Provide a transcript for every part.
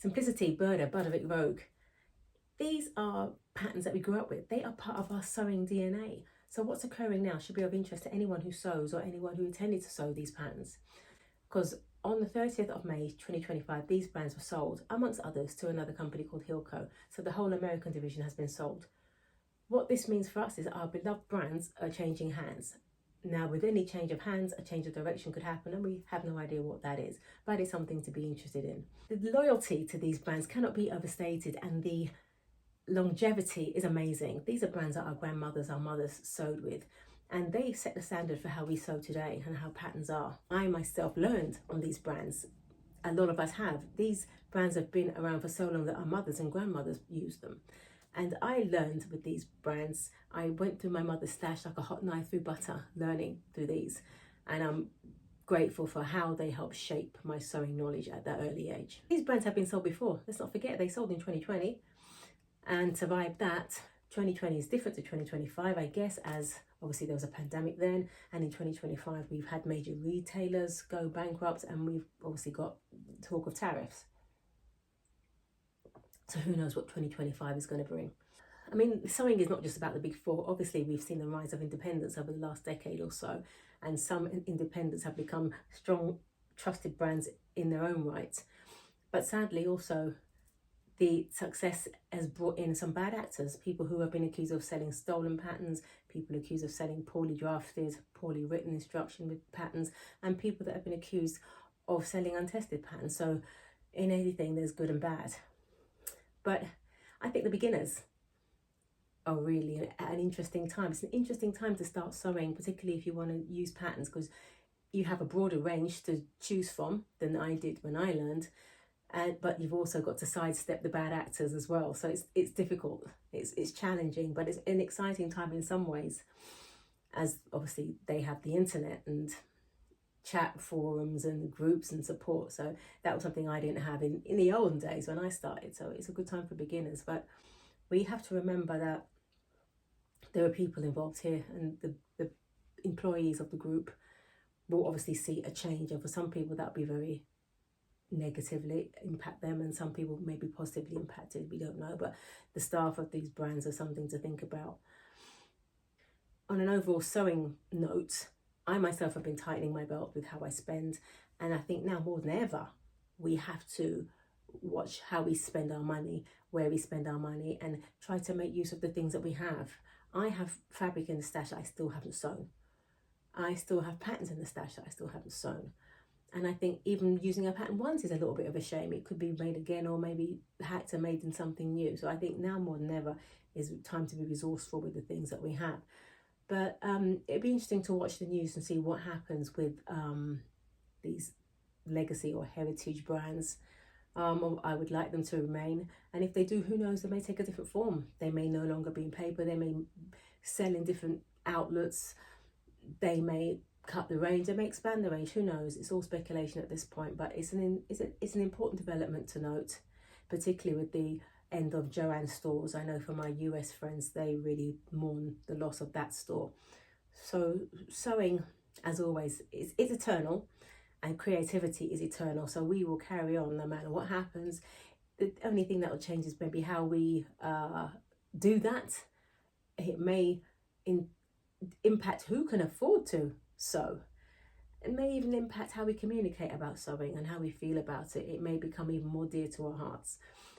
Simplicity, Butterick, Vogue. These are patterns that we grew up with. They are part of our sewing DNA. So what's occurring now should be of interest to anyone who sews or anyone who intended to sew these patterns. Because on the 30th of May 2025, these brands were sold, amongst others, to another company called Hilco. So the whole American division has been sold. What this means for us is our beloved brands are changing hands. Now, with any change of hands, a change of direction could happen, and we have no idea what that is, but it's something to be interested in. The loyalty to these brands cannot be overstated, and the longevity is amazing. These are brands that our grandmothers, our mothers sewed with, and they set the standard for how we sew today and how patterns are. I myself learned on these brands. A lot of us have. These brands have been around for so long that our mothers and grandmothers used them. And I learned with these brands. I went through my mother's stash like a hot knife through butter, learning through these. And I'm grateful for how they helped shape my sewing knowledge at that early age. These brands have been sold before. Let's not forget, they sold in 2020 and survived that. 2020 is different to 2025, I guess, as obviously there was a pandemic then. And in 2025, we've had major retailers go bankrupt, and we've obviously got talk of tariffs. So who knows what 2025 is going to bring. I mean, sewing is not just about the big four. Obviously, we've seen the rise of independence over the last decade or so, and some independents have become strong, trusted brands in their own right. But sadly, also, the success has brought in some bad actors, people who have been accused of selling stolen patterns, people accused of selling poorly drafted, poorly written instruction with patterns, and people that have been accused of selling untested patterns. So in anything, there's good and bad. But I think the beginners are really at an interesting time. It's an interesting time to start sewing, particularly if you want to use patterns, because you have a broader range to choose from than I did when I learned. But you've also got to sidestep the bad actors as well. So it's difficult, it's challenging, but it's an exciting time in some ways, as obviously they have the internet and chat forums and groups and support. So that was something I didn't have in the olden days when I started. So it's a good time for beginners. But we have to remember that there are people involved here, and the employees of the group will obviously see a change. And for some people, that'll be very negatively impact them, and some people may be positively impacted, we don't know. But the staff of these brands are something to think about. On an overall sewing note, I myself have been tightening my belt with how I spend, and I think now more than ever we have to watch how we spend our money, where we spend our money, and try to make use of the things that we have. I have fabric in the stash that I still haven't sewn. I still have patterns in the stash that I still haven't sewn. And I think even using a pattern once is a little bit of a shame. It could be made again, or maybe hacked and made in something new. So I think now more than ever is time to be resourceful with the things that we have. But it'd be interesting to watch the news and see what happens with these legacy or heritage brands. I would like them to remain. And if they do, who knows, they may take a different form. They may no longer be in paper. They may sell in different outlets. They may cut the range, they may expand the range, who knows. It's all speculation at this point, but it's an important development to note, particularly with the end of Joann's stores. I know from my US friends, they really mourn the loss of that store. So sewing, as always, is eternal, and creativity is eternal. So we will carry on no matter what happens. The only thing that will change is maybe how we do that. It may impact who can afford to sew. It may even impact how we communicate about sewing and how we feel about it. It may become even more dear to our hearts.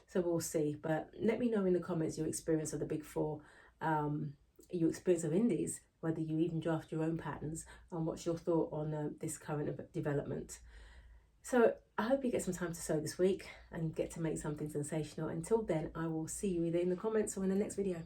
So we'll see. But let me know in the comments your experience of the big four, your experience of indies, whether you even draft your own patterns, and what's your thought on this current development. So I hope you get some time to sew this week and get to make something sensational. Until then, I will see you either in the comments or in the next video.